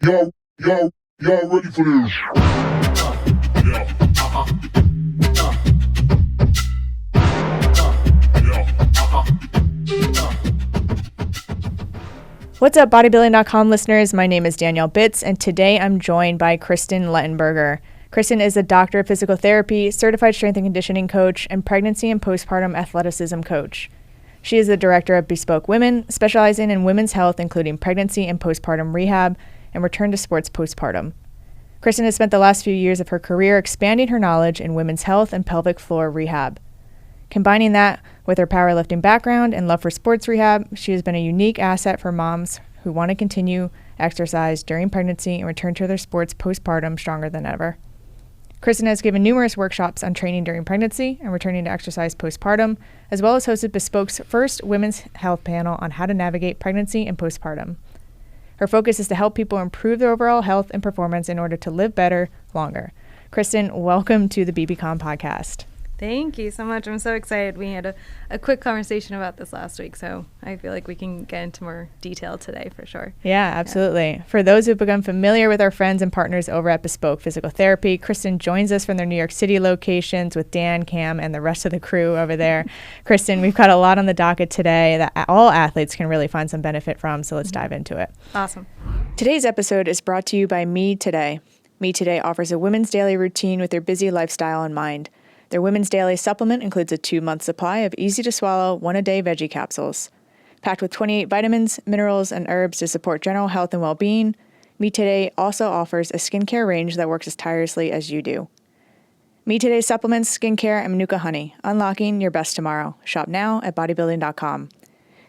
Yo, y'all ready for this? What's up, Bodybuilding.com listeners? My name is Danielle Bitts, and today I'm joined by Kristen Lettenberger. Kristen is a doctor of physical therapy, certified strength and conditioning coach, and pregnancy and postpartum athleticism coach. She is the director of Bespoke Women, specializing in women's health, including pregnancy and postpartum rehab, and return to sports postpartum. Kristen has spent the last few years of her career expanding her knowledge in women's health and pelvic floor rehab. Combining that with her powerlifting background and love for sports rehab, she has been a unique asset for moms who want to continue exercise during pregnancy and return to their sports postpartum stronger than ever. Kristen has given numerous workshops on training during pregnancy and returning to exercise postpartum, as well as hosted Bespoke's first women's health panel on how to navigate pregnancy and postpartum. Her focus is to help people improve their overall health and performance in order to live better, longer. Kristen, welcome to the BBCom podcast. Thank you so much. I'm so excited. We had a quick conversation about this last week, so I feel like we can get into more detail today for sure. Yeah, absolutely. For those who've become familiar with our friends and partners over at Bespoke Physical Therapy, Kristen joins us from their New York City locations with Dan, Cam, and the rest of the crew over there. Kristen, we've got a lot on the docket today that all athletes can really find some benefit from, so let's dive into it. Awesome. Today's episode is brought to you by Me Today. Me Today offers a women's daily routine with their busy lifestyle in mind. Their Women's Daily supplement includes a 2-month supply of easy-to-swallow, one-a-day veggie capsules. Packed with 28 vitamins, minerals, and herbs to support general health and well-being, Me Today also offers a skincare range that works as tirelessly as you do. Me Today supplements, skincare, and Manuka honey, unlocking your best tomorrow. Shop now at Bodybuilding.com.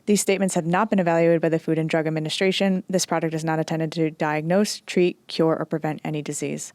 These statements have not been evaluated by the Food and Drug Administration. This product is not intended to diagnose, treat, cure, or prevent any disease.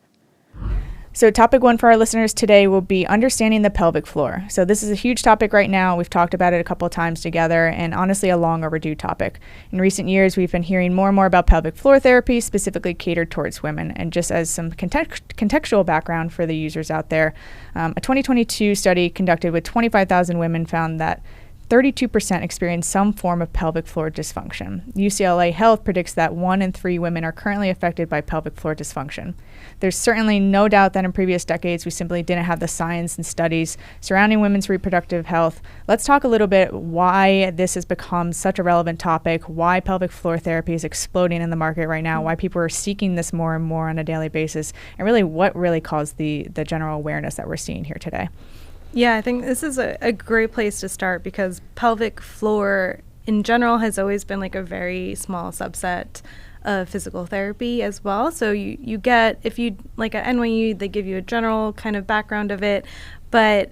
So topic 1 for our listeners today will be understanding the pelvic floor. So this is a huge topic right now. We've talked about it a couple of times together, and honestly a long overdue topic. In recent years, we've been hearing more and more about pelvic floor therapy, specifically catered towards women. And just as some contextual background for the users out there, a 2022 study conducted with 25,000 women found that 32% experience some form of pelvic floor dysfunction. UCLA Health predicts that 1 in 3 women are currently affected by pelvic floor dysfunction. There's certainly no doubt that in previous decades, we simply didn't have the science and studies surrounding women's reproductive health. Let's talk a little bit why this has become such a relevant topic, why pelvic floor therapy is exploding in the market right now, why people are seeking this more and more on a daily basis, and really what really caused the general awareness that we're seeing here today. Yeah, I think this is a great place to start because pelvic floor in general has always been like a very small subset of physical therapy as well. So you get, if you, like at NYU, they give you a general kind of background of it, but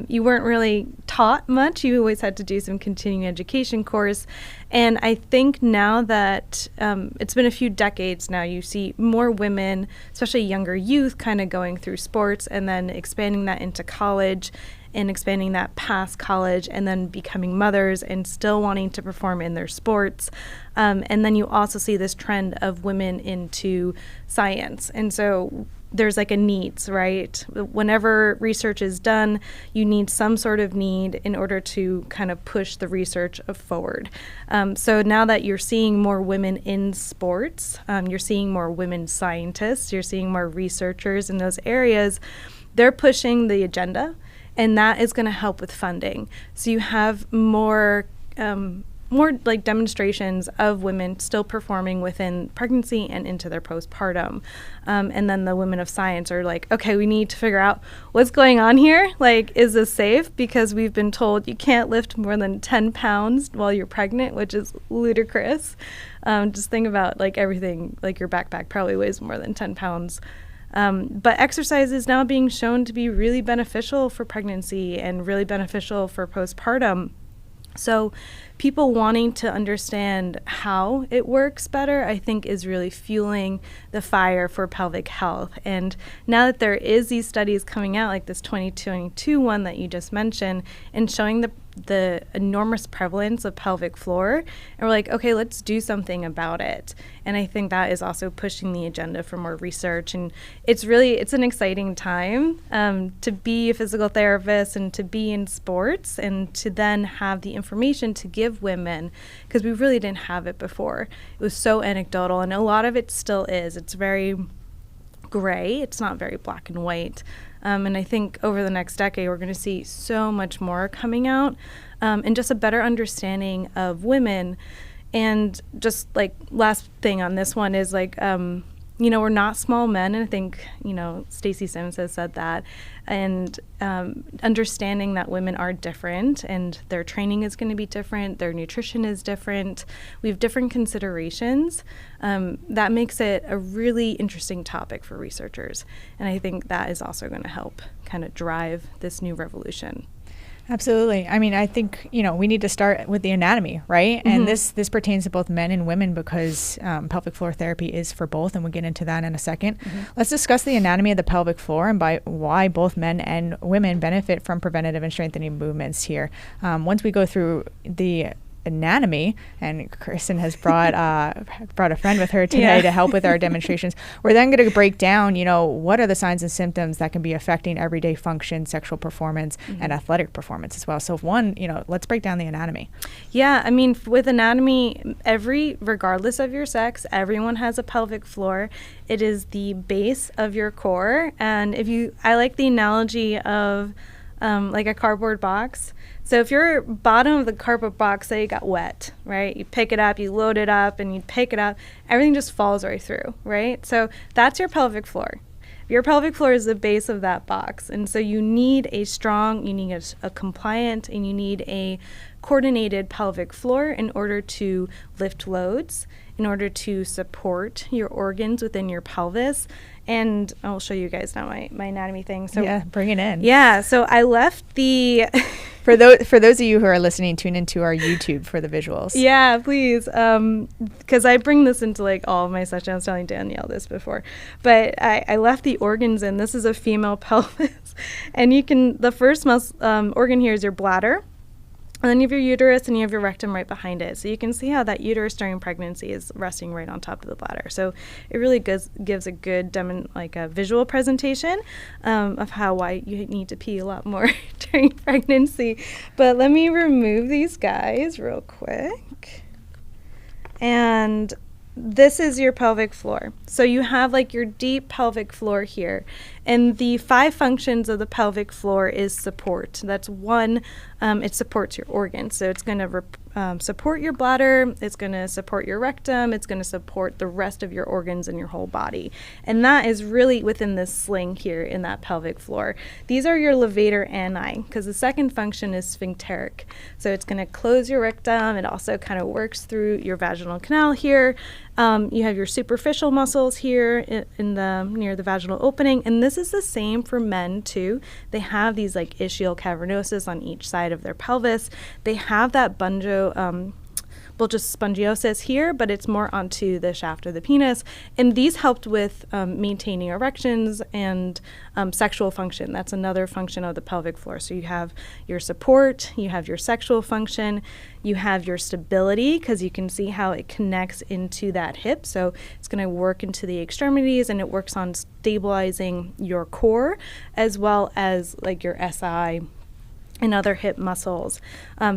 you weren't really taught much. You always had to do some continuing education course. And I think now that it's been a few decades now, you see more women, especially younger youth, kind of going through sports and then expanding that into college and expanding that past college and then becoming mothers and still wanting to perform in their sports. And then you also see this trend of women into science. And so there's like a needs, right? Whenever research is done, you need some sort of need in order to kind of push the research forward. So now that you're seeing more women in sports, you're seeing more women scientists, you're seeing more researchers in those areas, they're pushing the agenda, and that is going to help with funding. So you have more like demonstrations of women still performing within pregnancy and into their postpartum. And then the women of science are like, okay, we need to figure out what's going on here. Like, is this safe? Because we've been told you can't lift more than 10 pounds while you're pregnant, which is ludicrous. Just think about like everything, like your backpack probably weighs more than 10 pounds. But exercise is now being shown to be really beneficial for pregnancy and really beneficial for postpartum. So people wanting to understand how it works better, I think, is really fueling the fire for pelvic health. And now that there is these studies coming out, like this 2022 one that you just mentioned, and showing the enormous prevalence of pelvic floor, and we're like, okay, let's do something about it. And I think that is also pushing the agenda for more research. And it's an exciting time to be a physical therapist and to be in sports and to then have the information to give women, because we really didn't have it before. It was so anecdotal, and a lot of it still is. It's very gray. It's not very black and white. And I think over the next decade, we're going to see so much more coming out, and just a better understanding of women. And just like last thing on this one is like, we're not small men. And I think, Stacey Sims has said that. And understanding that women are different and their training is going to be different. Their nutrition is different. We have different considerations. That makes it a really interesting topic for researchers. And I think that is also going to help kind of drive this new revolution. Absolutely. I mean, I think, we need to start with the anatomy, right? Mm-hmm. And this pertains to both men and women because pelvic floor therapy is for both, and we'll get into that in a second. Mm-hmm. Let's discuss the anatomy of the pelvic floor and why both men and women benefit from preventative and strengthening movements here. Once we go through the anatomy, and Kristen has brought a friend with her today to help with our demonstrations. We're then going to break down, what are the signs and symptoms that can be affecting everyday function, sexual performance, and athletic performance as well. So let's break down the anatomy. Yeah, I mean, with anatomy, regardless of your sex, everyone has a pelvic floor. It is the base of your core, and I like the analogy of like a cardboard box. So if your bottom of the cardboard box, say, got wet, right? You pick it up, you load it up, and you pick it up, everything just falls right through, right? So that's your pelvic floor. Your pelvic floor is the base of that box. And so you need a compliant, and you need a coordinated pelvic floor in order to lift loads, in order to support your organs within your pelvis. And I'll show you guys now my anatomy thing. So yeah, bring it in. Yeah, so I left the... For those of you who are listening, tune into our YouTube for the visuals. Yeah, please. Because I bring this into like all of my sessions. I was telling Danielle this before. But I left the organs in. This is a female pelvis. And the first organ here is your bladder. And then you have your uterus and you have your rectum right behind it. So you can see how that uterus during pregnancy is resting right on top of the bladder. So it really gives a good a visual presentation of why you need to pee a lot more during pregnancy. But let me remove these guys real quick. And this is your pelvic floor. So you have like your deep pelvic floor here. And the 5 functions of the pelvic floor is support. That's one, it supports your organs. So it's going to support your bladder, it's going to support your rectum, it's going to support the rest of your organs in your whole body. And that is really within this sling here in that pelvic floor. These are your levator ani, because the second function is sphincteric. So it's going to close your rectum. It also kind of works through your vaginal canal here. You have your superficial muscles here near the vaginal opening, and this is the same for men too. They have these like ischial cavernosus on each side of their pelvis. They have that spongiosis here, but it's more onto the shaft of the penis. And these helped with maintaining erections and sexual function. That's another function of the pelvic floor. So you have your support, you have your sexual function, you have your stability, because you can see how it connects into that hip. So it's going to work into the extremities, and it works on stabilizing your core as well as like your SI and other hip muscles.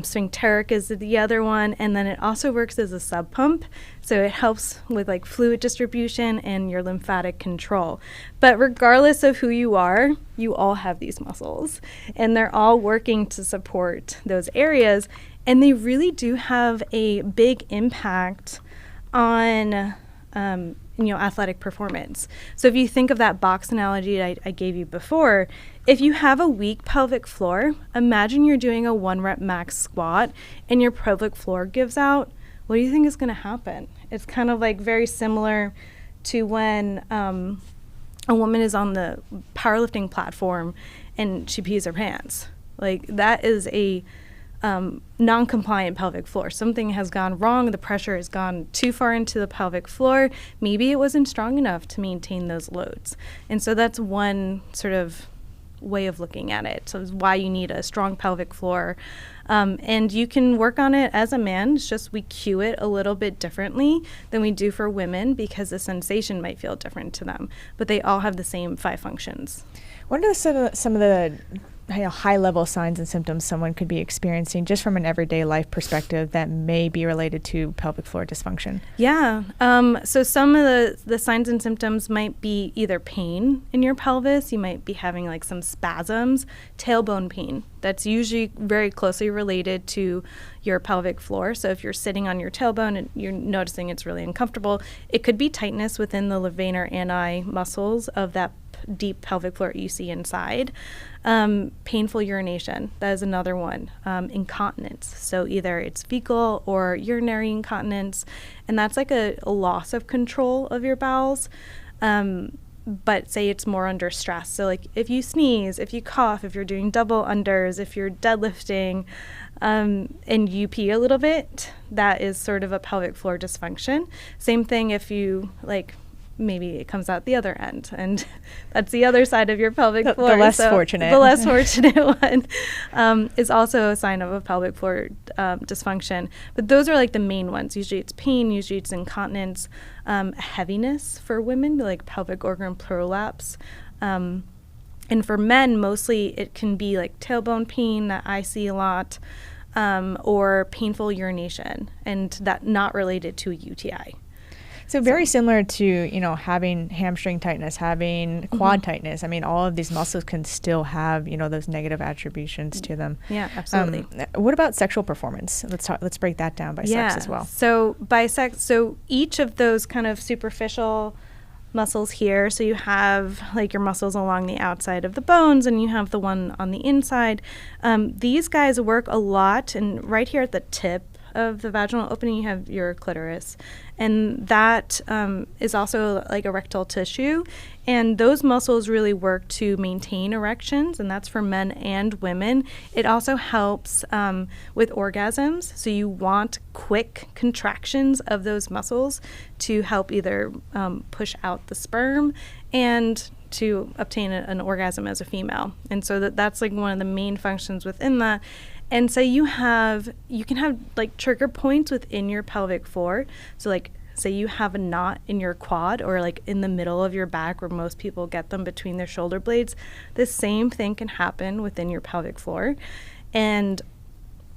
Sphincteric is the other one, and then it also works as a sub pump, so it helps with like fluid distribution and your lymphatic control. But regardless of who you are, you all have these muscles, and they're all working to support those areas, and they really do have a big impact on athletic performance. So if you think of that box analogy I gave you before, if you have a weak pelvic floor, imagine you're doing a 1-rep max squat and your pelvic floor gives out. What do you think is going to happen? It's kind of like very similar to when a woman is on the powerlifting platform and she pees her pants. Like that is a non-compliant pelvic floor. Something has gone wrong. The pressure has gone too far into the pelvic floor. Maybe it wasn't strong enough to maintain those loads. And so that's one sort of way of looking at it. So it's why you need a strong pelvic floor. And you can work on it as a man. It's just we cue it a little bit differently than we do for women because the sensation might feel different to them. But they all have the same 5 functions. What are some of the high-level signs and symptoms someone could be experiencing just from an everyday life perspective that may be related to pelvic floor dysfunction? Yeah. So some of the signs and symptoms might be either pain in your pelvis. You might be having like some spasms, tailbone pain. That's usually very closely related to your pelvic floor. So if you're sitting on your tailbone and you're noticing it's really uncomfortable, it could be tightness within the levator ani muscles of that deep pelvic floor you see inside. Painful urination, that is another one. Incontinence, so either it's fecal or urinary incontinence, and that's like a loss of control of your bowels. But say it's more under stress. So like if you sneeze, if you cough, if you're doing double unders, if you're deadlifting, and you pee a little bit, that is sort of a pelvic floor dysfunction. Same thing if you maybe it comes out the other end, and that's the other side of your pelvic floor. The less fortunate. The less fortunate one is also a sign of a pelvic floor dysfunction. But those are like the main ones. Usually it's pain, usually it's incontinence, heaviness for women, like pelvic organ prolapse. And for men, mostly it can be like tailbone pain that I see a lot, or painful urination, and that not related to a UTI. So very similar to, having hamstring tightness, having quad tightness. I mean, all of these muscles can still have, those negative attributions to them. Yeah, absolutely. What about sexual performance? Let's break that down by sex as well. So by sex, so each of those kind of superficial muscles here, so you have like your muscles along the outside of the bones and you have the one on the inside. These guys work a lot, and right here at the tip of the vaginal opening you have your clitoris, and that is also like erectile tissue, and those muscles really work to maintain erections, and that's for men and women. It also helps with orgasms, so you want quick contractions of those muscles to help either push out the sperm and to obtain an orgasm as a female. And so that's like one of the main functions within that. And so you can have like trigger points within your pelvic floor. So like say you have a knot in your quad or like in the middle of your back where most people get them between their shoulder blades. The same thing can happen within your pelvic floor. And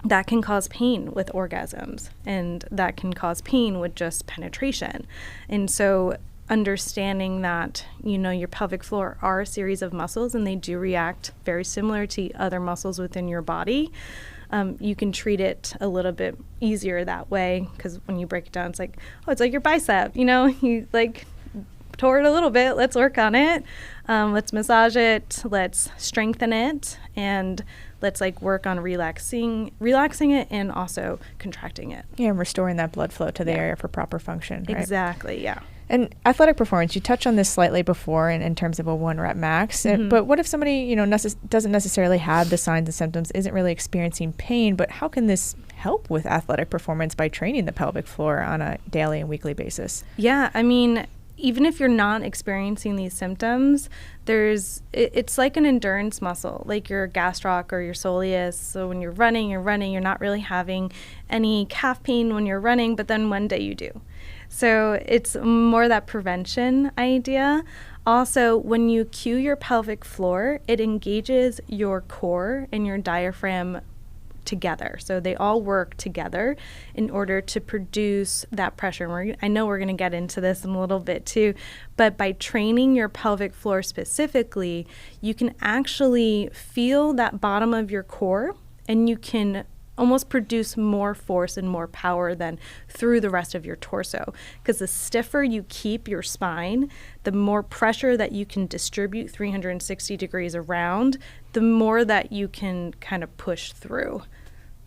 that can cause pain with orgasms, and that can cause pain with just penetration. And so understanding that, your pelvic floor are a series of muscles and they do react very similar to other muscles within your body. You can treat it a little bit easier that way, because when you break it down, it's like, it's like your bicep, you like tore it a little bit. Let's work on it. Let's massage it. Let's strengthen it. And let's like work on relaxing it and also contracting it. Yeah, and restoring that blood flow to the area for proper function. Right? Exactly, yeah. And athletic performance, you touched on this slightly before in terms of a 1 rep max. Mm-hmm. But what if somebody, doesn't necessarily have the signs and symptoms, isn't really experiencing pain, but how can this help with athletic performance by training the pelvic floor on a daily and weekly basis? Yeah, I mean, even if you're not experiencing these symptoms, it's like an endurance muscle, like your gastroc or your soleus. So when you're running, you're not really having any calf pain when you're running, but then one day you do. So it's more that prevention idea. Also, when you cue your pelvic floor, it engages your core and your diaphragm together. So they all work together in order to produce that pressure. I know we're going to get into this in a little bit too, but by training your pelvic floor specifically, you can actually feel that bottom of your core, and you can almost produce more force and more power than through the rest of your torso. Because the stiffer you keep your spine, the more pressure that you can distribute 360 degrees around, the more that you can kind of push through.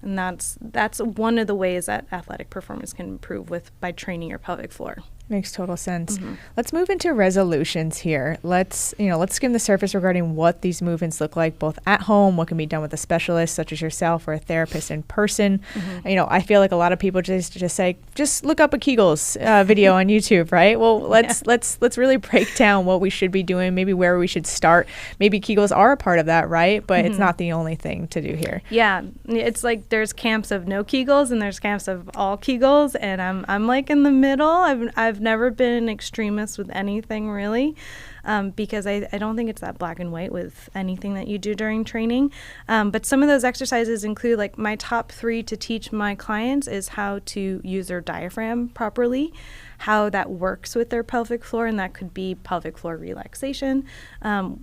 And that's one of the ways that athletic performance can improve by training your pelvic floor. Makes total sense. Mm-hmm. Let's move into resolutions here. Let's skim the surface regarding what these movements look like both at home, what can be done with a specialist such as yourself or a therapist in person. Mm-hmm. I feel like a lot of people just say, just look up a Kegels video on YouTube, right? Well, let's really break down what we should be doing, maybe where we should start. Maybe Kegels are a part of that, right? But it's not the only thing to do here. Yeah, it's like there's camps of no Kegels and there's camps of all Kegels, and I'm like in the middle. I've never been an extremist with anything really, because I don't think it's that black and white with anything that you do during training. But some of those exercises include, like, my top 3 to teach my clients is how to use their diaphragm properly, how that works with their pelvic floor, and that could be pelvic floor relaxation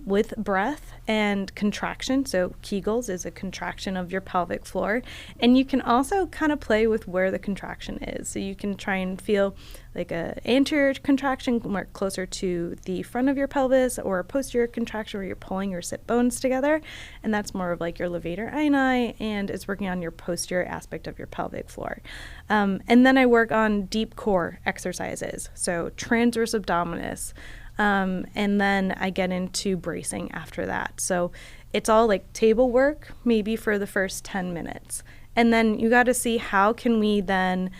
with breath and contraction. So Kegels is a contraction of your pelvic floor, and you can also kind of play with where the contraction is. So you can try and feel like a anterior contraction more closer to the front of your pelvis, or a posterior contraction where you're pulling your sit bones together, and that's more of like your levator ani, and it's working on your posterior aspect of your pelvic floor. And then I work on deep core exercises, so transverse abdominis, and then I get into bracing after that. So it's all like table work, maybe for the first 10 minutes. And then you got to see how can we then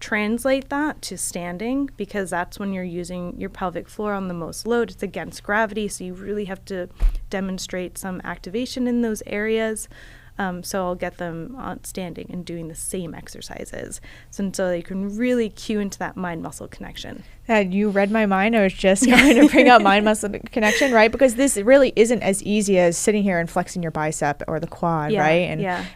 translate that to standing, because that's when you're using your pelvic floor on the most load. It's against gravity, so you really have to demonstrate some activation in those areas. So I'll get them on standing and doing the same exercises, so you can really cue into that mind-muscle connection. You read my mind. I was just going to bring up mind-muscle connection, right? Because this really isn't as easy as sitting here and flexing your bicep or the quad, right?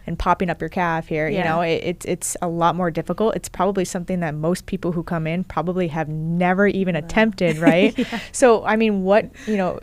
And popping up your calf here. It's a lot more difficult. It's probably something that most people who come in probably have never even attempted, right? So, I mean,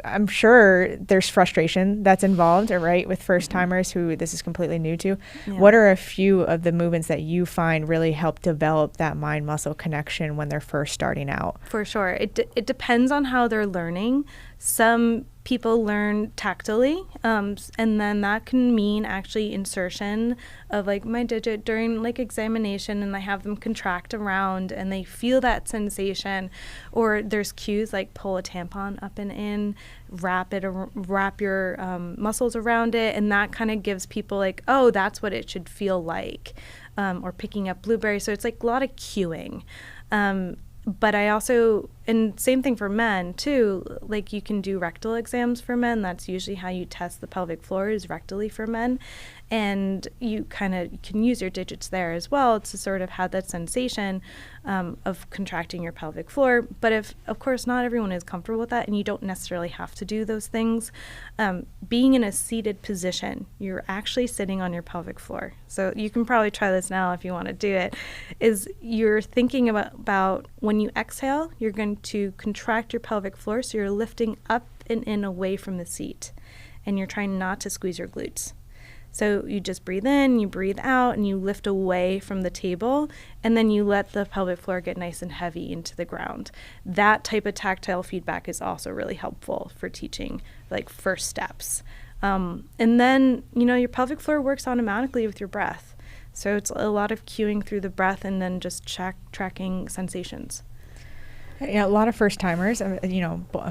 I'm sure there's frustration that's involved, right, with first-timers who this is completely new to. What are a few of the movements that you find really help develop that mind-muscle connection when they're first starting out? For sure. It depends on how they're learning. Some people learn tactily, and then that can mean actually insertion of like my digit during like examination, and I have them contract around and they feel that sensation. Or there's cues like pull a tampon up and in, wrap your muscles around it, and that kind of gives people like, oh, that's what it should feel like, or picking up blueberries. So it's like a lot of cueing. But I also, and same thing for men too, like you can do rectal exams for men. That's usually how you test the pelvic floor, is rectally for men. And you can use your digits there as well to sort of have that sensation of contracting your pelvic floor. But if, of course, not everyone is comfortable with that, and you don't necessarily have to do those things, being in a seated position, you're actually sitting on your pelvic floor. So you can probably try this now if you want to do it, is you're thinking about when you exhale, you're going to contract your pelvic floor, so you're lifting up and in away from the seat, and you're trying not to squeeze your glutes. So you just breathe in, you breathe out, and you lift away from the table, and then you let the pelvic floor get nice and heavy into the ground. That type of tactile feedback is also really helpful for teaching like first steps. And then, your pelvic floor works automatically with your breath. So it's a lot of cueing through the breath and then just tracking sensations. A lot of first timers,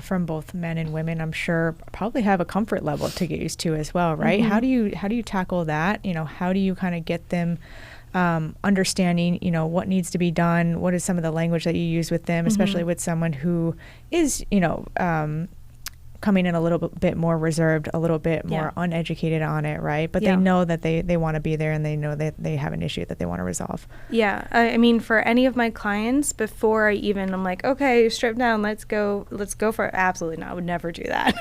from both men and women, I'm sure probably have a comfort level to get used to as well, right? Mm-hmm. How do you tackle that? How do you kind of get them understanding, what needs to be done? What is some of the language that you use with them, especially with someone who is, coming in a little bit more reserved, a little bit more uneducated on it, right? But they know that they want to be there, and they know that they have an issue that they want to resolve. Yeah. I mean, for any of my clients, before I'm like, okay, strip down, let's go for it. Absolutely not. I would never do that.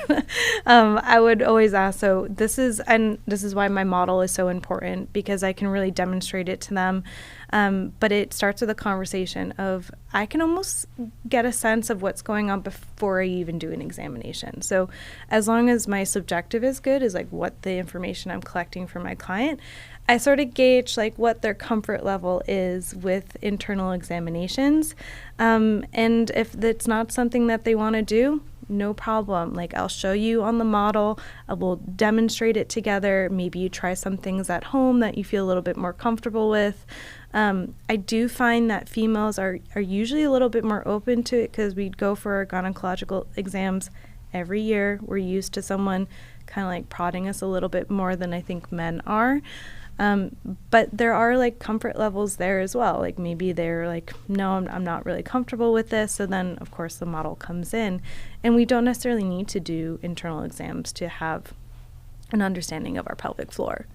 I would always ask, so this is why my model is so important, because I can really demonstrate it to them. But it starts with a conversation of, I can almost get a sense of what's going on before I even do an examination. So as long as my subjective is good, is like what the information I'm collecting from my client, I sort of gauge like what their comfort level is with internal examinations. And if it's not something that they want to do, no problem. Like, I'll show you on the model. I will demonstrate it together. Maybe you try some things at home that you feel a little bit more comfortable with. I do find that females are usually a little bit more open to it because we go for our gynecological exams every year. We're used to someone kind of like prodding us a little bit more than I think men are. But there are like comfort levels there as well. Like maybe they're like, no, I'm not really comfortable with this. So then of course the model comes in, and we don't necessarily need to do internal exams to have an understanding of our pelvic floor.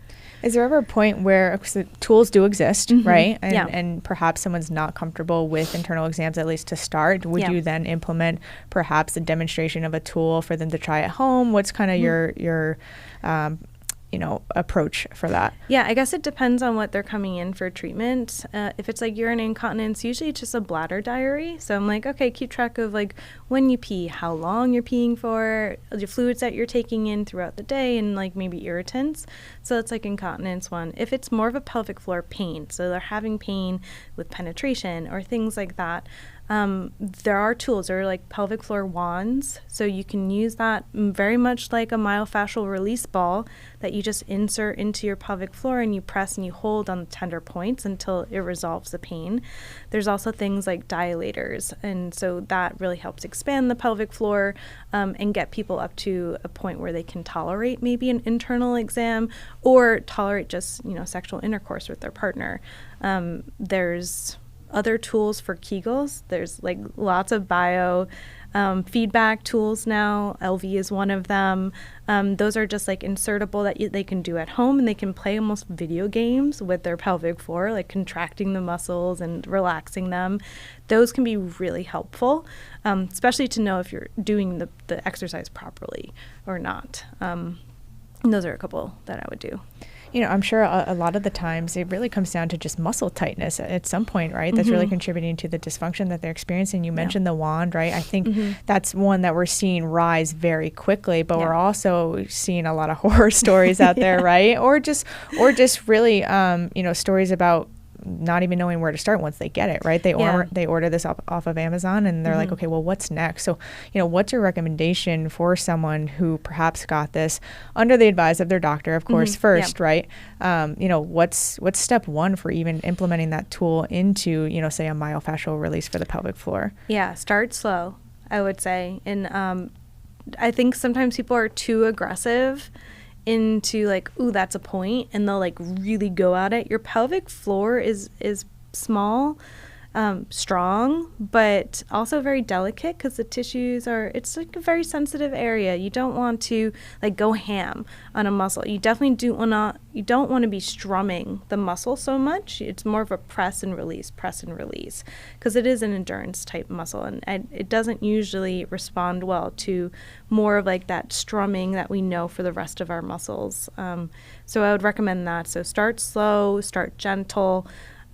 Is there ever a point where, because the tools do exist, right? And, Yeah. and perhaps someone's not comfortable with internal exams, at least to start. Would you then implement perhaps a demonstration of a tool for them to try at home? What's kind of your approach for that? Yeah, I guess it depends on what they're coming in for treatment. If it's like urine incontinence, usually it's just a bladder diary. So I'm like, okay, keep track of like when you pee, how long you're peeing for, the fluids that you're taking in throughout the day, and like maybe irritants. So it's like incontinence one. If it's more of a pelvic floor pain, so they're having pain with penetration or things like that, there are tools. There are like pelvic floor wands, so you can use that very much like a myofascial release ball that you just insert into your pelvic floor, and you press and you hold on the tender points until it resolves the pain. There's also things like dilators, and so that really helps expand the pelvic floor and get people up to a point where they can tolerate maybe an internal exam or tolerate just sexual intercourse with their partner. There's other tools for Kegels. There's like lots of bio feedback tools now. LV is one of them. Those are just like insertable that they can do at home, and they can play almost video games with their pelvic floor, like contracting the muscles and relaxing them. Those can be really helpful, especially to know if you're doing the exercise properly or not. And those are a couple that I would do. I'm sure a lot of the times it really comes down to just muscle tightness at some point, right? That's really contributing to the dysfunction that they're experiencing. You mentioned the wand, right? I think that's one that we're seeing rise very quickly, but we're also seeing a lot of horror stories out there, right? Or just really, stories about not even knowing where to start once they get it, right? They order this off of Amazon, and they're like, okay, well, what's next? So, what's your recommendation for someone who perhaps got this under the advice of their doctor, of course, first, right? What's step one for even implementing that tool into, say, a myofascial release for the pelvic floor? Yeah, start slow, I would say. And I think sometimes people are too aggressive into like, ooh, that's a point, and they'll like really go at it. Your pelvic floor is small, strong, but also very delicate because the tissues it's like a very sensitive area. You don't want to like go ham on a muscle. You definitely don't want to be strumming the muscle so much. It's more of a press and release, because it is an endurance type muscle, and it doesn't usually respond well to more of like that strumming that we know for the rest of our muscles. So I would recommend that. So start slow, start gentle.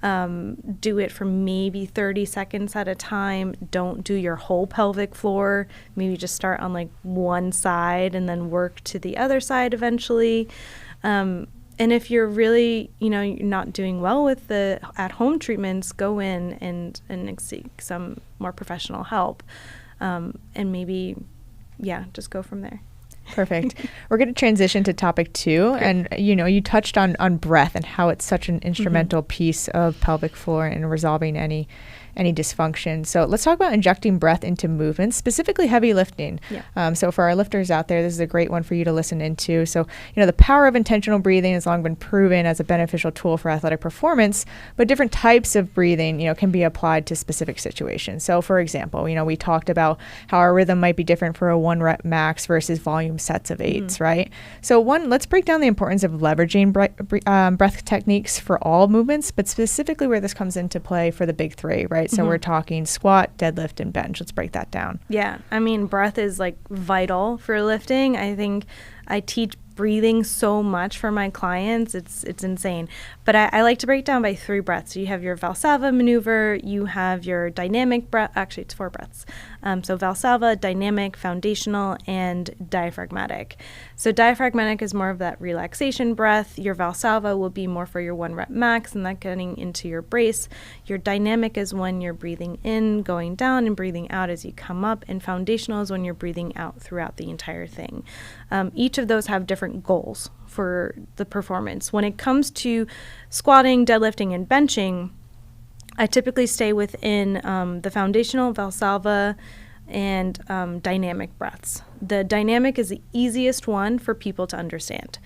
Do it for maybe 30 seconds at a time. Don't do your whole pelvic floor. Maybe just start on like one side and then work to the other side eventually. And if you're really, you're not doing well with the at-home treatments, go in and seek some more professional help. And maybe, just go from there. Perfect. We're going to transition to topic 2. Great. And, you touched on breath and how it's such an instrumental piece of pelvic floor in resolving any dysfunction. So let's talk about injecting breath into movements, specifically heavy lifting. Yeah. So for our lifters out there, this is a great one for you to listen into. So, the power of intentional breathing has long been proven as a beneficial tool for athletic performance, but different types of breathing, can be applied to specific situations. So for example, we talked about how our rhythm might be different for a 1 rep max versus volume sets of 8s, right? So let's break down the importance of leveraging breath techniques for all movements, but specifically where this comes into play for the big 3, right? So we're talking squat, deadlift, and bench. Let's break that down. Yeah. I mean, breath is like vital for lifting. I think I teach breathing so much for my clients. It's insane. But I like to break down by 3 breaths. So you have your Valsalva maneuver, you have your dynamic breath. Actually, it's 4 breaths. So Valsalva, dynamic, foundational, and diaphragmatic. So diaphragmatic is more of that relaxation breath. Your Valsalva will be more for your 1 rep max and that getting into your brace. Your dynamic is when you're breathing in, going down, and breathing out as you come up. And foundational is when you're breathing out throughout the entire thing. Each of those have different goals for the performance. When it comes to squatting, deadlifting, and benching, I typically stay within the foundational, Valsalva, and dynamic breaths. The dynamic is the easiest one for people to understand.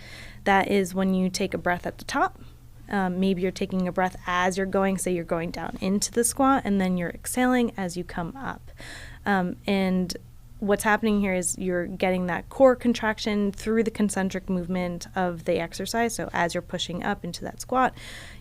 That is when you take a breath at the top. Maybe you're taking a breath as you're going, say you're going down into the squat, and then you're exhaling as you come up. And what's happening here is you're getting that core contraction through the concentric movement of the exercise. So as you're pushing up into that squat,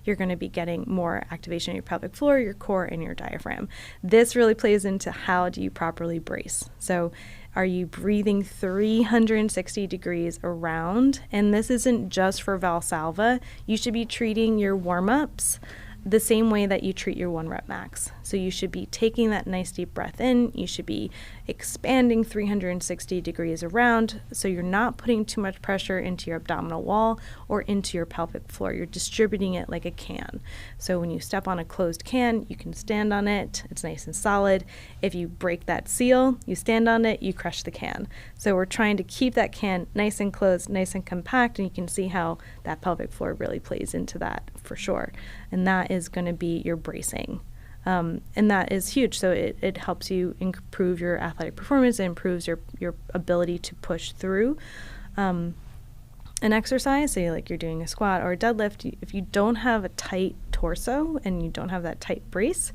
you're going to be getting more activation in your pelvic floor, your core, and your diaphragm. This really plays into how do you properly brace. So are you breathing 360 degrees around? And this isn't just for Valsalva. You should be treating your warm-ups the same way that you treat your 1 rep max. So you should be taking that nice deep breath in. You should be expanding 360 degrees around, so you're not putting too much pressure into your abdominal wall or into your pelvic floor. You're distributing it like a can. So when you step on a closed can, you can stand on it. It's nice and solid. If you break that seal, you stand on it, you crush the can. So we're trying to keep that can nice and closed, nice and compact, and you can see how that pelvic floor really plays into that for sure. And that is going to be your bracing. And that is huge. So it helps you improve your athletic performance. It improves your ability to push through an exercise. Say like you're doing a squat or a deadlift. If you don't have a tight torso and you don't have that tight brace,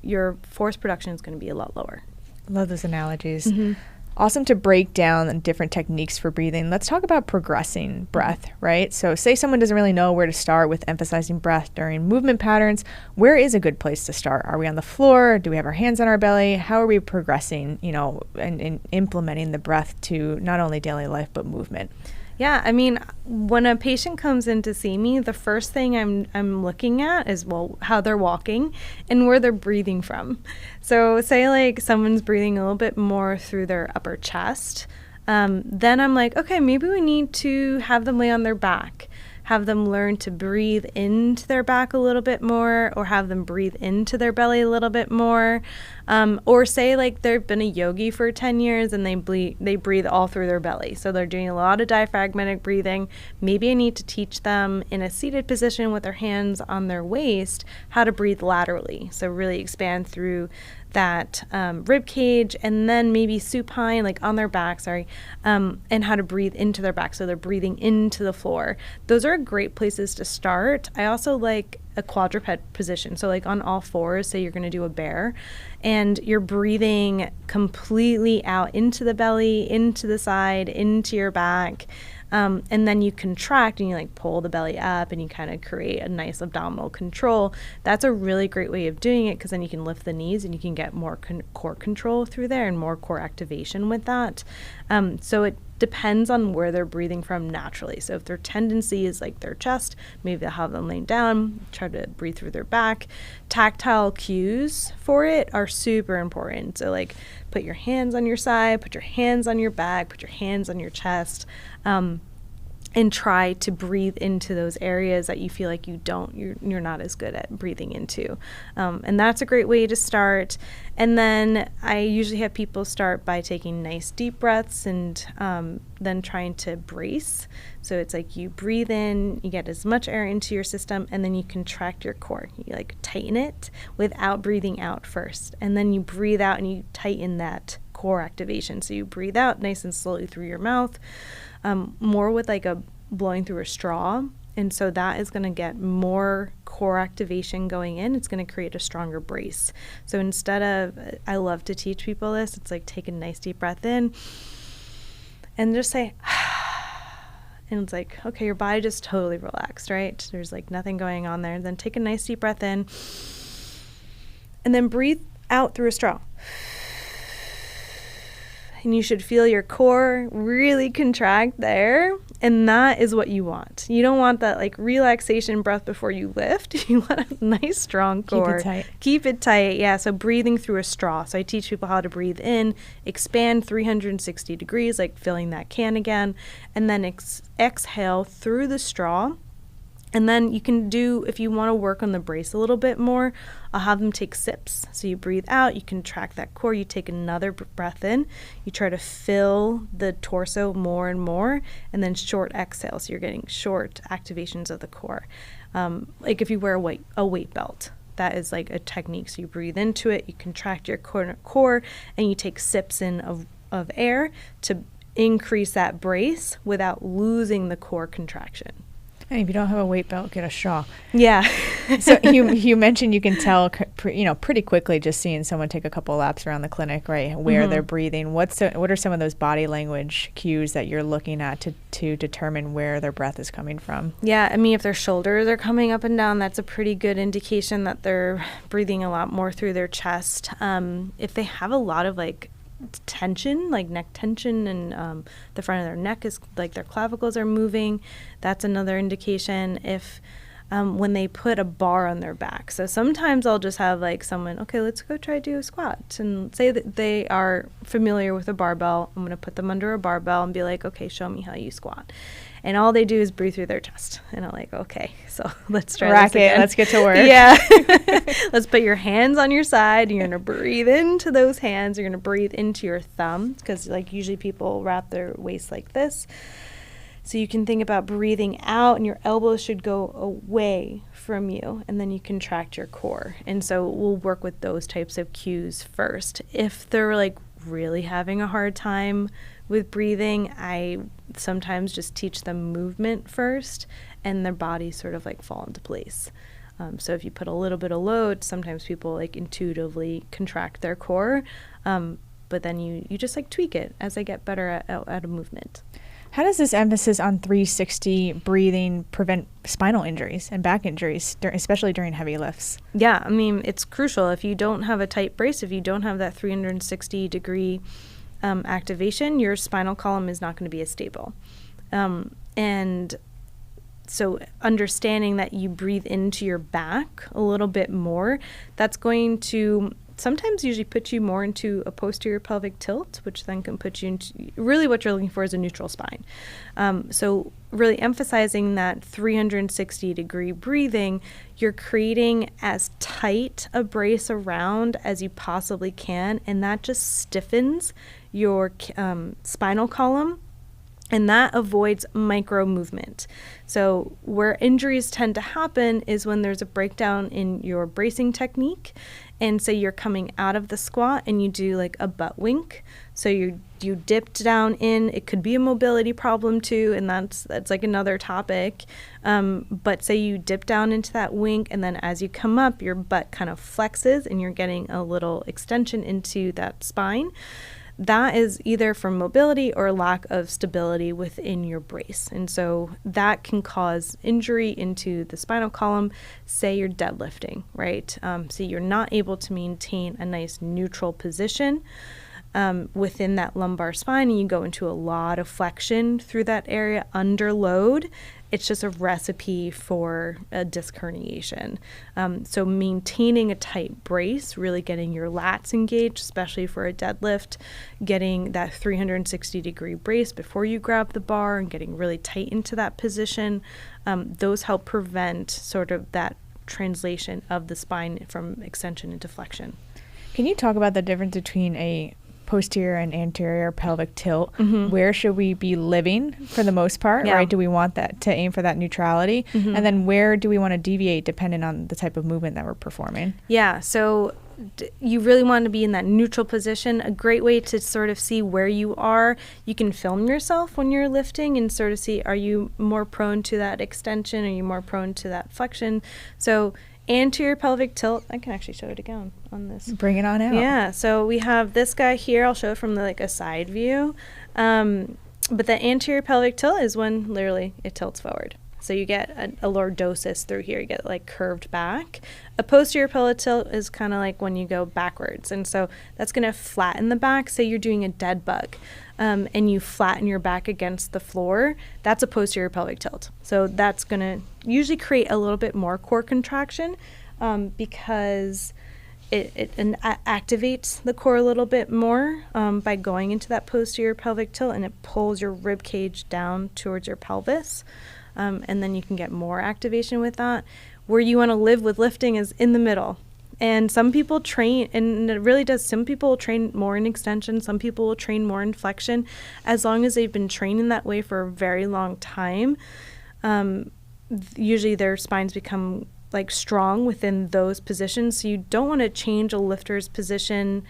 your force production is going to be a lot lower. Love those analogies. Mm-hmm. Awesome to break down the different techniques for breathing. Let's talk about progressing breath, right? So say someone doesn't really know where to start with emphasizing breath during movement patterns. Where is a good place to start? Are we on the floor? Do we have our hands on our belly? How are we progressing, and implementing the breath to not only daily life, but movement? Yeah, I mean, when a patient comes in to see me, the first thing I'm looking at is, how they're walking and where they're breathing from. So say like someone's breathing a little bit more through their upper chest, then I'm like, okay, maybe we need to have them lay on their back, have them learn to breathe into their back a little bit more, or have them breathe into their belly a little bit more. Or say like they've been a yogi for 10 years and they breathe all through their belly. So they're doing a lot of diaphragmatic breathing. Maybe I need to teach them in a seated position with their hands on their waist how to breathe laterally. So really expand through that rib cage, and then maybe supine, like on their back, and how to breathe into their back. So they're breathing into the floor. Those are great places to start. I also like a quadruped position. So like on all fours, say you're going to do a bear, and you're breathing completely out into the belly, into the side, into your back. And then you contract and you like pull the belly up and you kind of create a nice abdominal control. That's a really great way of doing it, because then you can lift the knees and you can get more core control through there and more core activation with that. So it depends on where they're breathing from naturally. So if their tendency is like their chest, maybe they'll have them laying down, try to breathe through their back. Tactile cues for it are super important. So like put your hands on your side, put your hands on your back, put your hands on your chest, and try to breathe into those areas that you feel like you're not as good at breathing into. And that's a great way to start. And then I usually have people start by taking nice deep breaths and then trying to brace. So it's like you breathe in, you get as much air into your system, and then you contract your core. You like tighten it without breathing out first. And then you breathe out and you tighten that core activation. So you breathe out nice and slowly through your mouth, more with like a blowing through a straw. And so that is going to get more core activation going in. It's going to create a stronger brace. So instead of, I love to teach people this, it's like take a nice deep breath in and just say, and it's like, okay, your body just totally relaxed, right? There's like nothing going on there. Then take a nice deep breath in and then breathe out through a straw. And you should feel your core really contract there. And that is what you want. You don't want that like relaxation breath before you lift. You want a nice strong core. Keep it tight. Keep it tight. Yeah. So breathing through a straw. So I teach people how to breathe in, expand 360 degrees, like filling that can again, and then exhale through the straw. And then you can do, if you want to work on the brace a little bit more, I'll have them take sips. So you breathe out, you contract that core, you take another breath in, you try to fill the torso more and more, and then short exhale. So you're getting short activations of the core. Like if you wear a weight belt, that is like a technique. So you breathe into it, you contract your core, and you take sips in of air to increase that brace without losing the core contraction. And if you don't have a weight belt, get a straw. Yeah. So you mentioned you can tell, pretty quickly just seeing someone take a couple of laps around the clinic, right, where they're breathing. What are some of those body language cues that you're looking at to determine where their breath is coming from? Yeah, I mean, if their shoulders are coming up and down, that's a pretty good indication that they're breathing a lot more through their chest. If they have a lot of like tension, like neck tension, and the front of their neck is like their clavicles are moving, that's another indication. If when they put a bar on their back, so sometimes I'll just have like someone, okay, let's go try to do a squat, and say that they are familiar with a barbell. I'm going to put them under a barbell and be like, okay, show me how you squat. And all they do is breathe through their chest. And I'm like, okay, so let's try this again. Let's get to work. Yeah. Let's put your hands on your side. You're going to breathe into those hands. You're going to breathe into your thumb, because like usually people wrap their waist like this. So you can think about breathing out, and your elbows should go away from you, and then you contract your core. And so we'll work with those types of cues first. If they're like really having a hard time with breathing, I sometimes just teach them movement first, and their bodies sort of like fall into place. So if you put a little bit of load, sometimes people like intuitively contract their core, but then you just like tweak it as they get better at a movement. How does this emphasis on 360 breathing prevent spinal injuries and back injuries, especially during heavy lifts? Yeah, I mean, it's crucial. If you don't have a tight brace, if you don't have that 360 degree activation, your spinal column is not going to be as stable. And so understanding that you breathe into your back a little bit more, that's going to sometimes usually put you more into a posterior pelvic tilt, which then can put you into really what you're looking for is a neutral spine. So really emphasizing that 360 degree breathing, you're creating as tight a brace around as you possibly can, and that just stiffens your spinal column, and that avoids micro movement. So where injuries tend to happen is when there's a breakdown in your bracing technique, and say you're coming out of the squat and you do like a butt wink. So you dipped down in, it could be a mobility problem too, and that's like another topic. But say you dip down into that wink, and then as you come up, your butt kind of flexes and you're getting a little extension into that spine. That is either from mobility or lack of stability within your brace. And so that can cause injury into the spinal column. Say you're deadlifting, right? So you're not able to maintain a nice neutral position within that lumbar spine, and you go into a lot of flexion through that area under load. It's just a recipe for a disc herniation. So maintaining a tight brace, really getting your lats engaged, especially for a deadlift, getting that 360 degree brace before you grab the bar and getting really tight into that position, those help prevent sort of that translation of the spine from extension into flexion. Can you talk about the difference between a posterior and anterior pelvic tilt? Where should we be living for the most part, right? Do we want that to aim for that neutrality? And then where do we want to deviate depending on the type of movement that we're performing? Yeah, so you really want to be in that neutral position. A great way to sort of see where you are, you can film yourself when you're lifting and sort of see, are you more prone to that extension? Are you more prone to that flexion? So anterior pelvic tilt, I can actually show it again on this. Bring it on out. Yeah, so we have this guy here. I'll show it from like a side view. But the anterior pelvic tilt is when literally it tilts forward. So you get a lordosis through here. You get like curved back. A posterior pelvic tilt is kind of like when you go backwards. And so that's going to flatten the back. Say you're doing a dead bug and you flatten your back against the floor. That's a posterior pelvic tilt. So that's going to usually create a little bit more core contraction because it activates the core a little bit more by going into that posterior pelvic tilt, and it pulls your rib cage down towards your pelvis. And then you can get more activation with that. Where you want to live with lifting is in the middle. And some people train, and it really does, some people will train more in extension, some people will train more in flexion. As long as they've been training that way for a very long time, usually their spines become like strong within those positions. So you don't want to change a lifter's position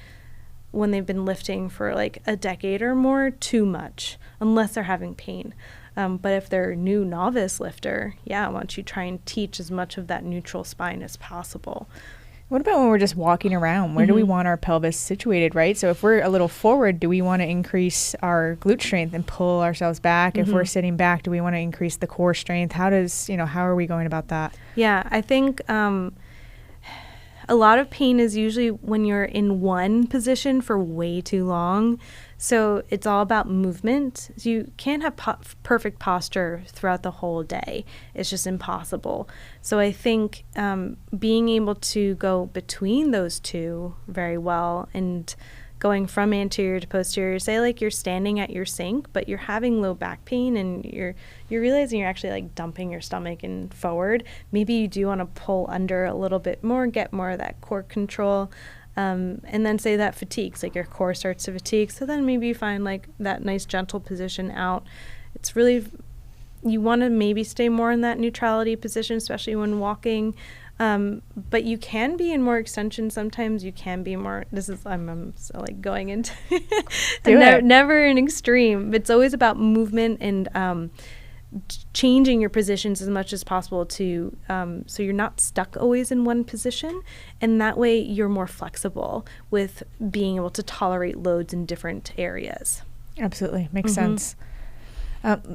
when they've been lifting for like a decade or more too much, unless they're having pain. But if they're a new novice lifter, why don't you try and teach as much of that neutral spine as possible. What about when we're just walking around? Where do we want our pelvis situated, right? So if we're a little forward, do we want to increase our glute strength and pull ourselves back? If we're sitting back, do we want to increase the core strength? How are we going about that? Yeah, I think a lot of pain is usually when you're in one position for way too long. So it's all about movement. You can't have perfect posture throughout the whole day. It's just impossible. So I think being able to go between those two very well and going from anterior to posterior, say like you're standing at your sink, but you're having low back pain and you're realizing you're actually like dumping your stomach and forward. Maybe you do want to pull under a little bit more, get more of that core control. And then say that fatigues, like your core starts to fatigue. So then maybe you find like that nice gentle position out. It's really, you want to maybe stay more in that neutrality position, especially when walking. But you can be in more extension. Sometimes you can be more, I'm so like going into never an extreme. It's always about movement and changing your positions as much as possible to so you're not stuck always in one position, and that way you're more flexible with being able to tolerate loads in different areas. Absolutely. Makes sense.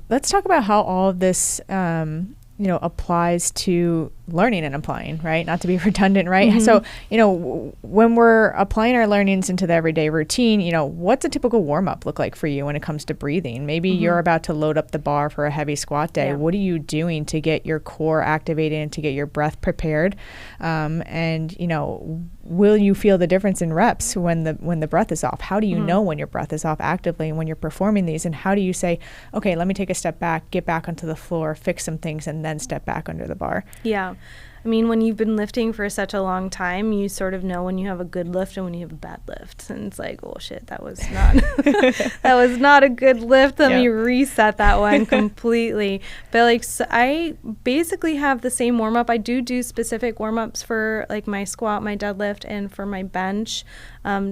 Let's talk about how all of this applies to learning and applying, right? Not to be redundant, right? So, when we're applying our learnings into the everyday routine, what's a typical warm-up look like for you when it comes to breathing? Maybe you're about to load up the bar for a heavy squat day. Yeah. What are you doing to get your core activated and to get your breath prepared? Will you feel the difference in reps when the breath is off? How do you know when your breath is off actively and when you're performing these? And how do you say, okay, let me take a step back, get back onto the floor, fix some things, and then step back under the bar? Yeah. I mean, when you've been lifting for such a long time, you sort of know when you have a good lift and when you have a bad lift. And it's like, oh shit, that was not that was not a good lift. Let me reset that one completely. But like, so I basically have the same warm up. I do specific warm ups for like my squat, my deadlift, and for my bench,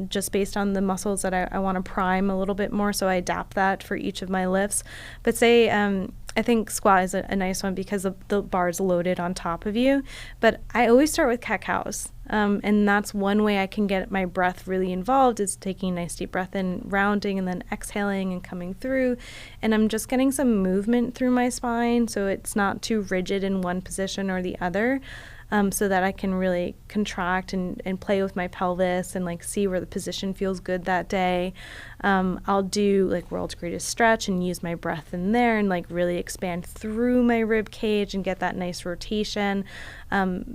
just based on the muscles that I want to prime a little bit more. So I adapt that for each of my lifts. But say, I think squat is a nice one because the bar is loaded on top of you. But I always start with cat-cows. And that's one way I can get my breath really involved, is taking a nice deep breath in, rounding, and then exhaling and coming through. And I'm just getting some movement through my spine so it's not too rigid in one position or the other. So that I can really contract and play with my pelvis and like see where the position feels good that day. I'll do like world's greatest stretch and use my breath in there and like really expand through my rib cage and get that nice rotation,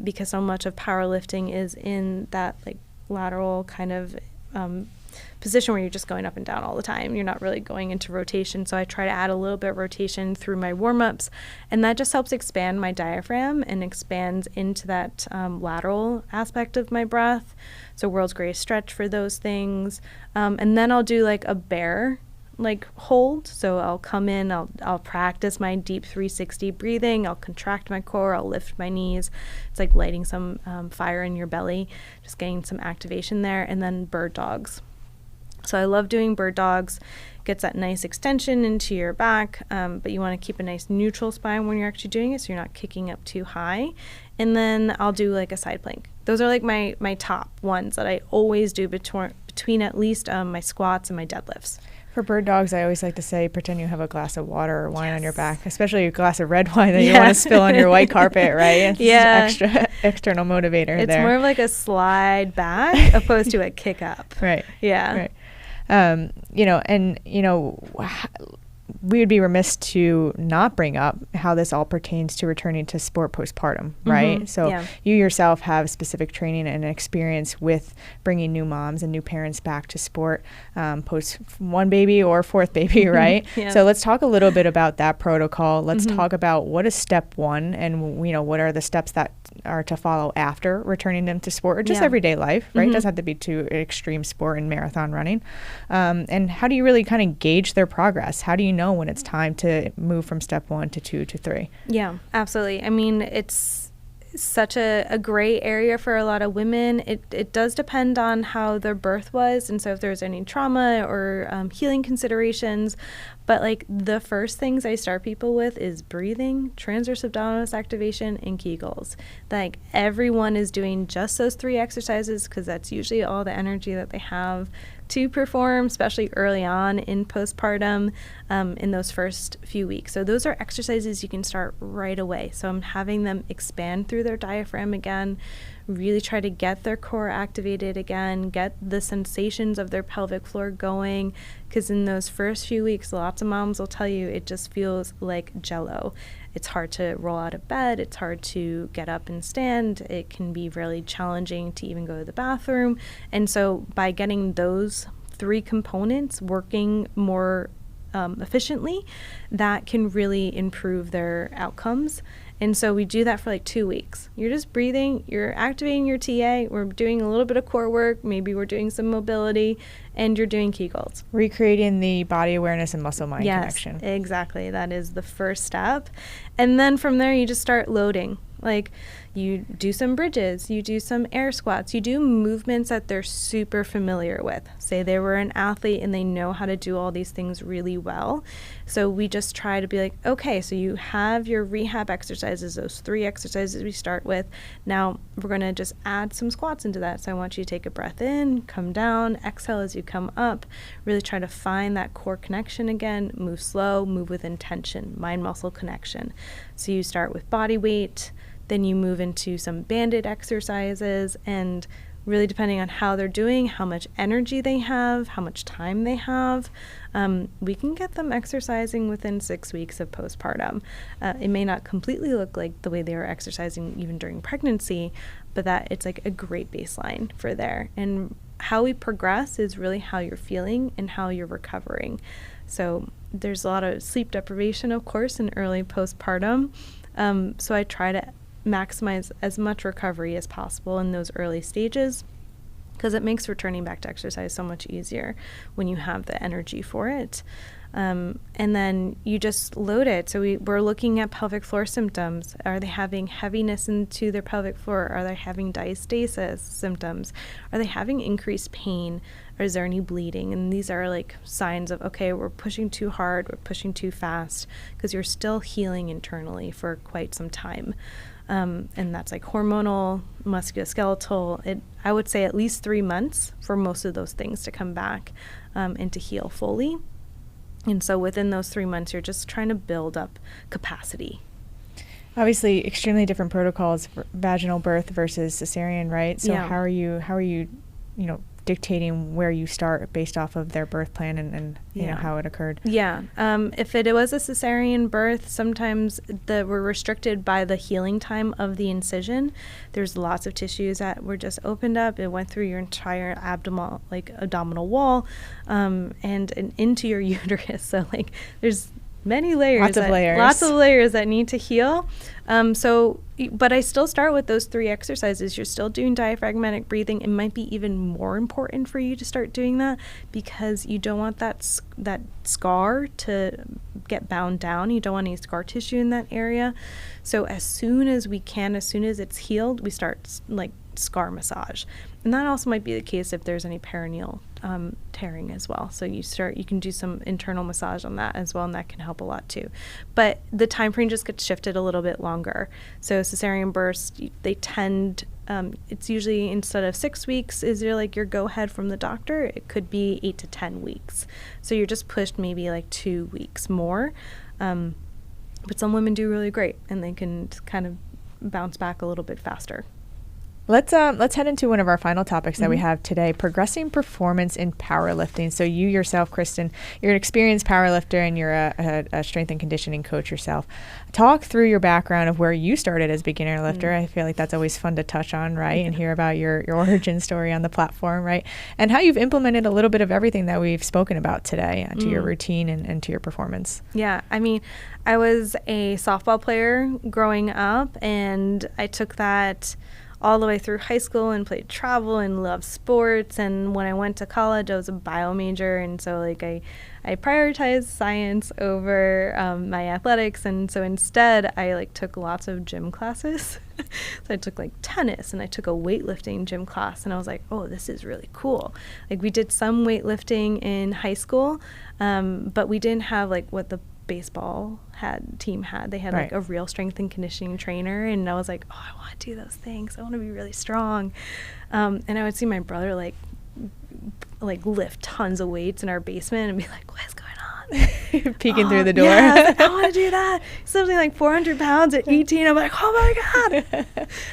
because so much of powerlifting is in that like lateral kind of position where you're just going up and down all the time. You're not really going into rotation. So I try to add a little bit of rotation through my warm-ups, and that just helps expand my diaphragm and expands into that lateral aspect of my breath. So world's greatest stretch for those things. And then I'll do like a bear like hold. So I'll come in, I'll practice my deep 360 breathing. I'll contract my core, I'll lift my knees. It's like lighting some fire in your belly, just getting some activation there. And then bird dogs. So I love doing bird dogs. Gets that nice extension into your back, but you want to keep a nice neutral spine when you're actually doing it, so you're not kicking up too high. and then I'll do like a side plank. Those are like my top ones that I always do between at least my squats and my deadlifts. For bird dogs, I always like to say, pretend you have a glass of water or wine on your back, especially a glass of red wine that you want to spill on your white carpet, right? It's external motivator. It's there. more of like a slide back opposed to a kick up. Right. Yeah. Right. We would be remiss to not bring up how this all pertains to returning to sport postpartum, right? Mm-hmm. So you yourself have specific training and experience with bringing new moms and new parents back to sport post one baby or fourth baby, right? So let's talk a little bit about that protocol. Let's talk about what is step one and, what are the steps that are to follow after returning them to sport or just everyday life, right? It doesn't have to be too extreme sport and marathon running. And how do you really kind of gauge their progress? How do you know when it's time to move from step 1 to 2 to 3? Yeah, absolutely. I mean, it's such a gray area for a lot of women. It does depend on how their birth was, and so if there's any trauma or healing considerations. But like the first things I start people with is breathing, transverse abdominis activation, and Kegels. Like everyone is doing just those 3 exercises because that's usually all the energy that they have to perform, especially early on in postpartum, in those first few weeks. So those are exercises you can start right away. So I'm having them expand through their diaphragm again, really try to get their core activated again, get the sensations of their pelvic floor going, because in those first few weeks, lots of moms will tell you it just feels like jello. It's hard to roll out of bed. It's hard to get up and stand. It can be really challenging to even go to the bathroom. And so by getting those 3 components working more efficiently, that can really improve their outcomes. And so we do that for like 2 weeks. You're just breathing, you're activating your TA, we're doing a little bit of core work, maybe we're doing some mobility, and you're doing Kegels. Recreating the body awareness and muscle-mind connection. Yes, exactly. That is the first step. And then from there, you just start loading. Like you do some bridges, you do some air squats, you do movements that they're super familiar with. Say they were an athlete and they know how to do all these things really well. So we just try to be like, okay, so you have your rehab exercises, those 3 exercises we start with. Now we're going to just add some squats into that. So I want you to take a breath in, come down, exhale as you come up, really try to find that core connection again, move slow, move with intention, mind-muscle connection. So you start with body weight, then you move into some banded exercises, and really depending on how they're doing, how much energy they have, how much time they have, we can get them exercising within 6 weeks of postpartum. It may not completely look like the way they were exercising even during pregnancy, but that it's like a great baseline for there. And how we progress is really how you're feeling and how you're recovering. So there's a lot of sleep deprivation, of course, in early postpartum. So I try to maximize as much recovery as possible in those early stages, because it makes returning back to exercise so much easier when you have the energy for it. And then you just load it. So we're looking at pelvic floor symptoms. Are they having heaviness into their pelvic floor? Are they having diastasis symptoms? Are they having increased pain? Or is there any bleeding? And these are like signs of, okay, we're pushing too hard, we're pushing too fast, because you're still healing internally for quite some time. And that's like hormonal, musculoskeletal. I would say at least 3 months for most of those things to come back and to heal fully. And so within those 3 months, you're just trying to build up capacity. Obviously, extremely different protocols for vaginal birth versus cesarean, right? So how are you dictating where you start based off of their birth plan and how it occurred? Yeah. If it was a cesarean birth, sometimes we're restricted by the healing time of the incision. There's lots of tissues that were just opened up. It went through your entire abdominal wall and into your uterus. So there's many layers. Lots of layers that need to heal. But I still start with those 3 exercises. You're still doing diaphragmatic breathing. It might be even more important for you to start doing that because you don't want that scar to get bound down. You don't want any scar tissue in that area. So as soon as we can, as soon as it's healed, we start scar massage. And that also might be the case if there's any perineal tearing as well. So you can do some internal massage on that as well, and that can help a lot too. But the time frame just gets shifted a little bit longer. So cesarean births, they tend, it's usually instead of 6 weeks is your go ahead from the doctor, it could be 8 to 10 weeks. So you're just pushed maybe like 2 weeks more. But some women do really great, and they can kind of bounce back a little bit faster. Let's head into one of our final topics that we have today, progressing performance in powerlifting. So you yourself, Kristen, you're an experienced powerlifter and you're a strength and conditioning coach yourself. Talk through your background of where you started as a beginner lifter. I feel like that's always fun to touch on, right? And hear about your origin story on the platform, right? And how you've implemented a little bit of everything that we've spoken about today to your routine and to your performance. Yeah, I mean, I was a softball player growing up, and I took that all the way through high school and played travel and loved sports. And when I went to college, I was a bio major, and so I prioritized science over my athletics. And so instead I took lots of gym classes. So I took tennis, and I took a weightlifting gym class, and I was like, oh, this is really cool. We did some weightlifting in high school, but we didn't have what the baseball team had. They had a real strength and conditioning trainer, and I was like, oh, I want to do those things. I want to be really strong. And I would see my brother lift tons of weights in our basement and be like, what's going on? Peeking through the door. Yeah, I want to do that. Something 400 pounds at 18. I'm like, oh my God, I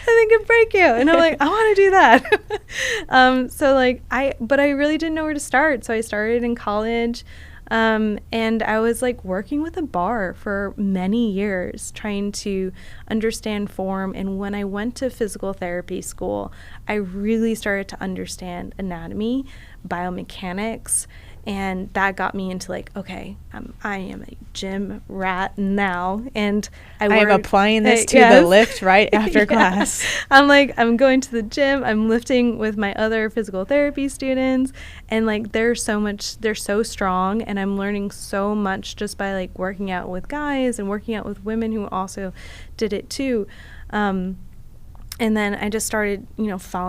think it'd break you. And I'm like, I want to do that. But I really didn't know where to start. So I started in college. And I was working with a bar for many years, trying to understand form. And when I went to physical therapy school, I really started to understand anatomy, biomechanics, and that got me into okay, I am a gym rat now, and I am applying this to the lift right after class. I'm going to the gym, I'm lifting with my other physical therapy students, and they're so strong, and I'm learning so much just by working out with guys and working out with women who also did it too. And then I just started,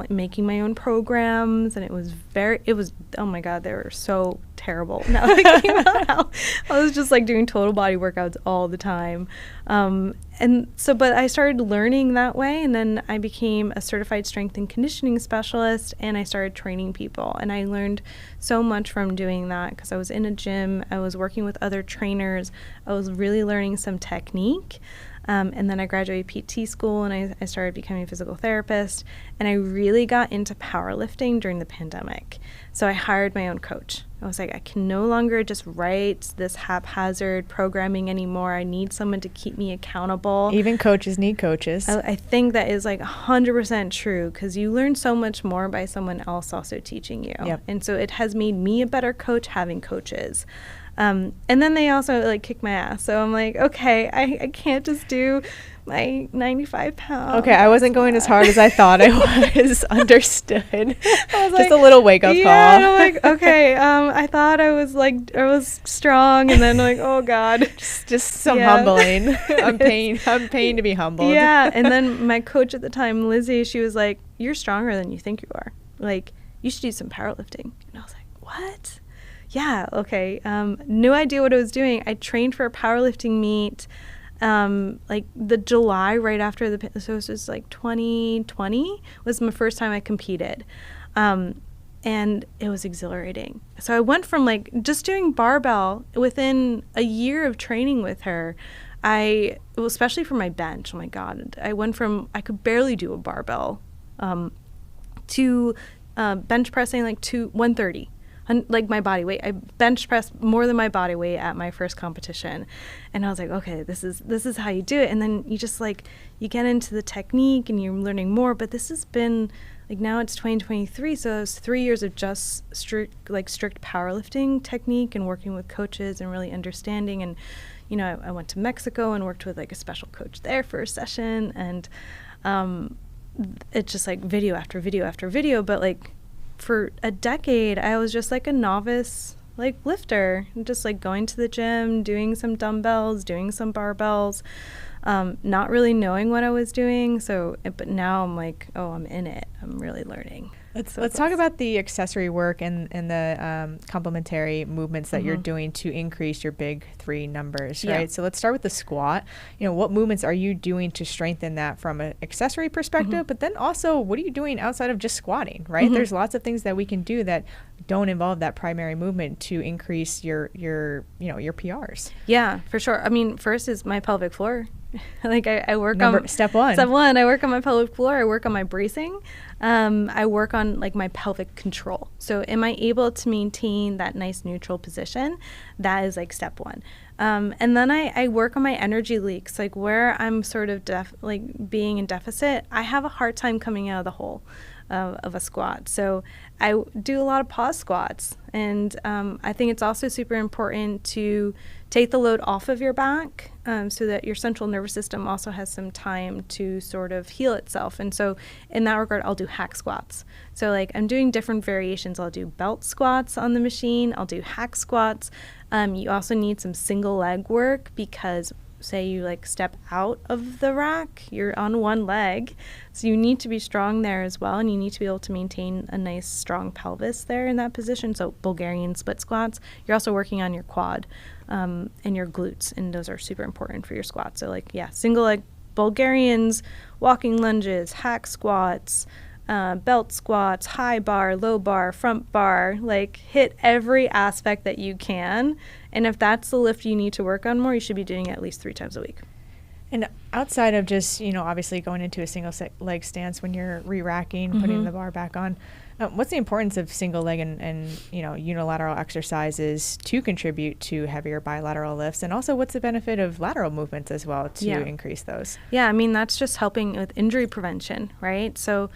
making my own programs, and it was oh my God, they were so terrible. Now thinking about how I was just doing total body workouts all the time. But I started learning that way, and then I became a certified strength and conditioning specialist, and I started training people. And I learned so much from doing that because I was in a gym, I was working with other trainers, I was really learning some technique. And then I graduated PT school, and I started becoming a physical therapist, and I really got into powerlifting during the pandemic. So I hired my own coach. I was like, I can no longer just write this haphazard programming anymore. I need someone to keep me accountable. Even coaches need coaches. I think that is 100% true, because you learn so much more by someone else also teaching you. Yep. And so it has made me a better coach having coaches. And then they also kick my ass. So I'm like, okay, I can't just do my 95 pounds. Okay, I wasn't going as hard as I thought I was. Understood. I was just a little wake up call. Yeah, and I'm like, okay, I thought I was strong, and then oh God. just some humbling. I'm paying to be humbled. Yeah, and then my coach at the time, Lizzie, she was like, you're stronger than you think you are. You should do some powerlifting. And I was like, what? Yeah, okay. No idea what I was doing. I trained for a powerlifting meet, the July right after so it was just 2020 was my first time I competed. And it was exhilarating. So I went from just doing barbell within a year of training with her. Especially for my bench, oh my God, I went from, I could barely do a barbell, to bench pressing to 130. My body weight. I bench pressed more than my body weight at my first competition. And I was like, okay, this is how you do it. And then you just you get into the technique and you're learning more. But this has been now it's 2023. So it was 3 years of just strict powerlifting technique and working with coaches and really understanding. And, I went to Mexico and worked with a special coach there for a session. And it's just video after video after video. But for a decade, I was just a novice lifter, just going to the gym, doing some dumbbells, doing some barbells, not really knowing what I was doing. So, but now I'm oh, I'm in it. I'm really learning. Let's talk about the accessory work and the complementary movements that you're doing to increase your big 3 numbers, right? So let's start with the squat. What movements are you doing to strengthen that from an accessory perspective? But then also, what are you doing outside of just squatting, right? There's lots of things that we can do that don't involve that primary movement to increase your PRs. Yeah, for sure. I mean, first is my pelvic floor. Like I work on step one. I work on my pelvic floor. I work on my bracing. I work on like my pelvic control. So am I able to maintain that nice neutral position? That is like step 1. And then I work on my energy leaks, like where I'm sort of being in deficit. I have a hard time coming out of the hole of a squat. So I do a lot of pause squats. And I think it's also super important to take the load off of your back so that your central nervous system also has some time to sort of heal itself. And so in that regard, I'll do hack squats. So like I'm doing different variations. I'll do belt squats on the machine. I'll do hack squats. You also need some single leg work because say you like step out of the rack, you're on one leg. So you need to be strong there as well. And you need to be able to maintain a nice strong pelvis there in that position. So Bulgarian split squats, you're also working on your quad and your glutes. And those are super important for your squats. So like, yeah, single leg Bulgarians, walking lunges, hack squats, belt squats, high bar, low bar, front bar, like hit every aspect that you can. And if that's the lift you need to work on more, you should be doing it at least 3 times a week. And outside of just, obviously going into a single leg stance when you're re-racking, putting the bar back on, what's the importance of single leg and unilateral exercises to contribute to heavier bilateral lifts? And also what's the benefit of lateral movements as well to increase those? Yeah, I mean, that's just helping with injury prevention, right? So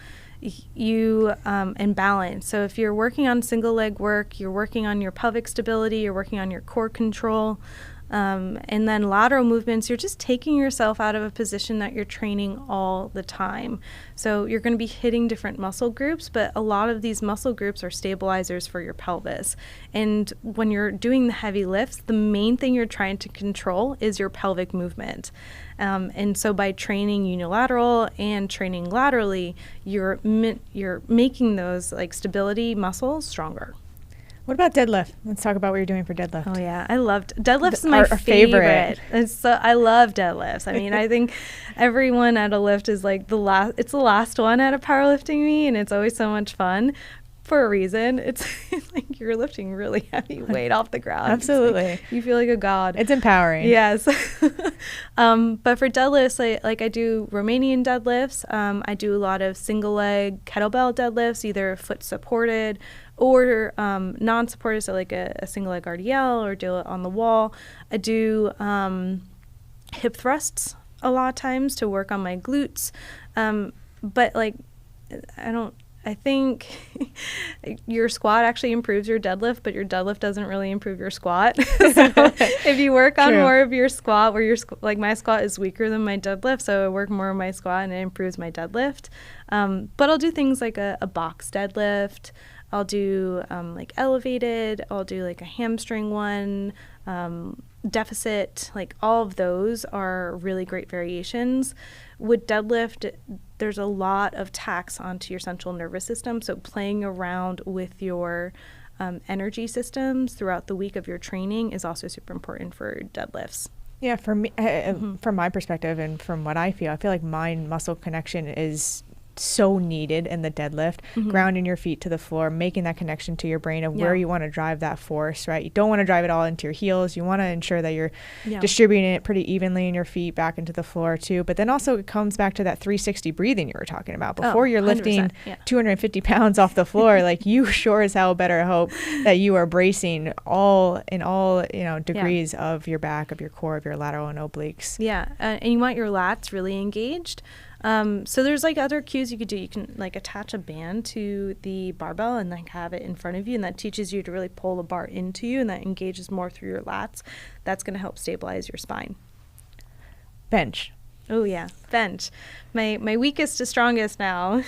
you and balance. So if you're working on single leg work, you're working on your pelvic stability, you're working on your core control, and then lateral movements, you're just taking yourself out of a position that you're training all the time. So you're going to be hitting different muscle groups, but a lot of these muscle groups are stabilizers for your pelvis. And when you're doing the heavy lifts, the main thing you're trying to control is your pelvic movement. And so by training unilateral and training laterally, you're making those like stability muscles stronger. What about deadlift? Let's talk about what you're doing for deadlift. Oh yeah, I loved deadlifts. My favorite. I love deadlifts. I mean, I think everyone at a lift is like it's the last one at a powerlifting meet, and it's always so much fun. For a reason. It's like you're lifting really heavy weight off the ground. Absolutely. Like, you feel like a god. It's empowering. Yes. But for deadlifts, I do Romanian deadlifts. I do a lot of single leg kettlebell deadlifts, either foot supported or non-supported, so like a single leg RDL or do it on the wall. I do hip thrusts a lot of times to work on my glutes. But like, I think your squat actually improves your deadlift, but your deadlift doesn't really improve your squat. So if you work on more of your squat, where like my squat is weaker than my deadlift, so I work more on my squat and it improves my deadlift. But I'll do things like a box deadlift. I'll do like elevated. I'll do like a hamstring one, deficit. Like all of those are really great variations. With deadlift, there's a lot of tax onto your central nervous system. So playing around with your energy systems throughout the week of your training is also super important for deadlifts. Yeah, for me, from my perspective and from what I feel like mind muscle connection is so needed in the deadlift, grounding your feet to the floor, making that connection to your brain of where you want to drive that force, right? You don't want to drive it all into your heels. You want to ensure that you're distributing it pretty evenly in your feet back into the floor too. But then also it comes back to that 360 breathing you were talking about. Before you're lifting 250 pounds off the floor, like you sure as hell better hope that you are bracing in all degrees of your back, of your core, of your lateral and obliques. Yeah. And you want your lats really engaged. So there's like other cues you could do. You can like attach a band to the barbell and like have it in front of you, and that teaches you to really pull the bar into you, and that engages more through your lats. That's going to help stabilize your spine. Bench. Oh yeah, bench. My weakest to strongest now.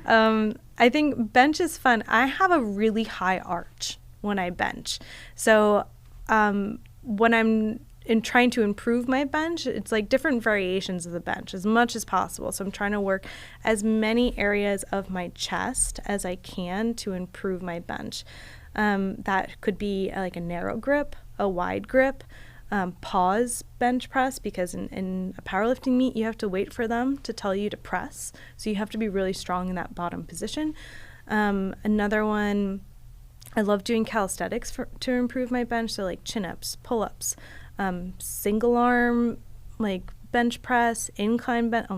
I think bench is fun. I have a really high arch when I bench. So when I'm in trying to improve my bench, it's like different variations of the bench as much as possible. So I'm trying to work as many areas of my chest as I can to improve my bench. That could be like a narrow grip, a wide grip, pause bench press, because in a powerlifting meet, you have to wait for them to tell you to press. So you have to be really strong in that bottom position. Another one, I love doing calisthenics to improve my bench. So like chin-ups, pull-ups, single arm, like bench press, incline bench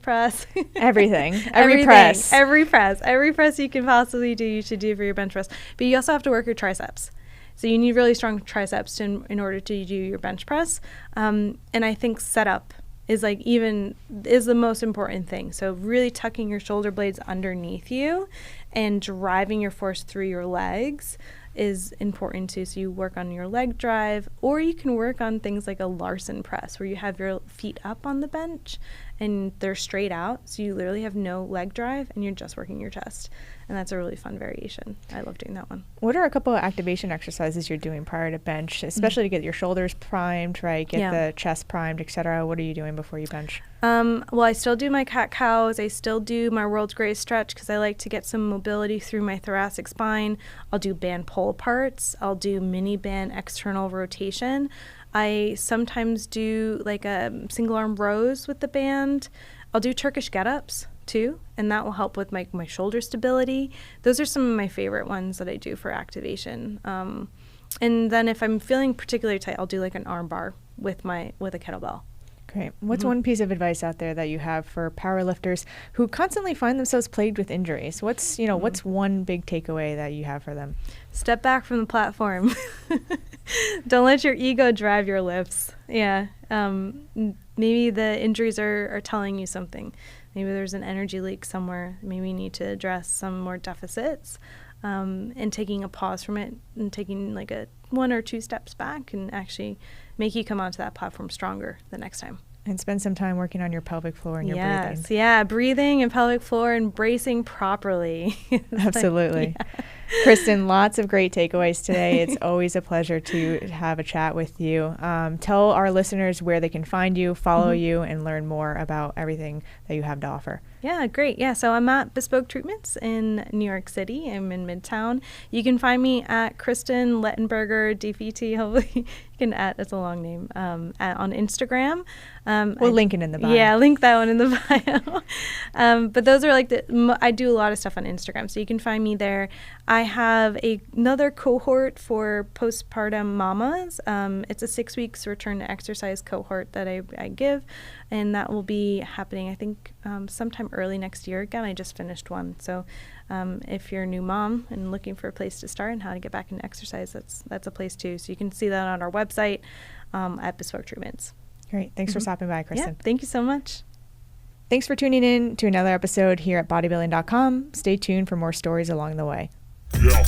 press. Everything. Every press you can possibly do, you should do for your bench press. But you also have to work your triceps. So you need really strong triceps in order to do your bench press. And I think setup is the most important thing. So really tucking your shoulder blades underneath you and driving your force through your legs is important too. So you work on your leg drive, or you can work on things like a Larson press where you have your feet up on the bench and they're straight out. So you literally have no leg drive and you're just working your chest. And that's a really fun variation. I love doing that one. What are a couple of activation exercises you're doing prior to bench, especially to get your shoulders primed, right? Get the chest primed, etc. What are you doing before you bench? Well, I still do my cat-cows. I still do my world's greatest stretch because I like to get some mobility through my thoracic spine. I'll do band pull parts. I'll do mini band external rotation. I sometimes do like a single arm rows with the band. I'll do Turkish get-ups too, and that will help with my shoulder stability. Those are some of my favorite ones that I do for activation. And then if I'm feeling particularly tight, I'll do like an arm bar with a kettlebell. Great. What's one piece of advice out there that you have for powerlifters who constantly find themselves plagued with injuries? What's one big takeaway that you have for them? Step back from the platform. Don't let your ego drive your lifts. Yeah. Maybe the injuries are telling you something. Maybe there's an energy leak somewhere. Maybe you need to address some more deficits. And taking a pause from it and taking like a 1 or 2 steps back and actually make you come onto that platform stronger the next time. And spend some time working on your pelvic floor and your breathing. Yeah, breathing and pelvic floor and bracing properly. Absolutely. Kristen, lots of great takeaways today. It's always a pleasure to have a chat with you. Tell our listeners where they can find you, follow you, and learn more about everything that you have to offer. Yeah, great. Yeah, so I'm at Bespoke Treatments in New York City. I'm in Midtown. You can find me at Kristen Lettenberger, DPT. Hopefully you can it's a long name, on Instagram. We'll link it in the bio. Yeah, link that one in the bio. But those are I do a lot of stuff on Instagram, so you can find me there. I have another cohort for postpartum mamas. It's a 6 weeks return to exercise cohort that I give, and that will be happening, I think, sometime early next year. Again, I just finished one. So if you're a new mom and looking for a place to start and how to get back into exercise, that's a place too. So you can see that on our website at Bespoke Treatments. Great. Thanks for stopping by, Kristen. Yeah, thank you so much. Thanks for tuning in to another episode here at Bodybuilding.com. Stay tuned for more stories along the way. Yeah.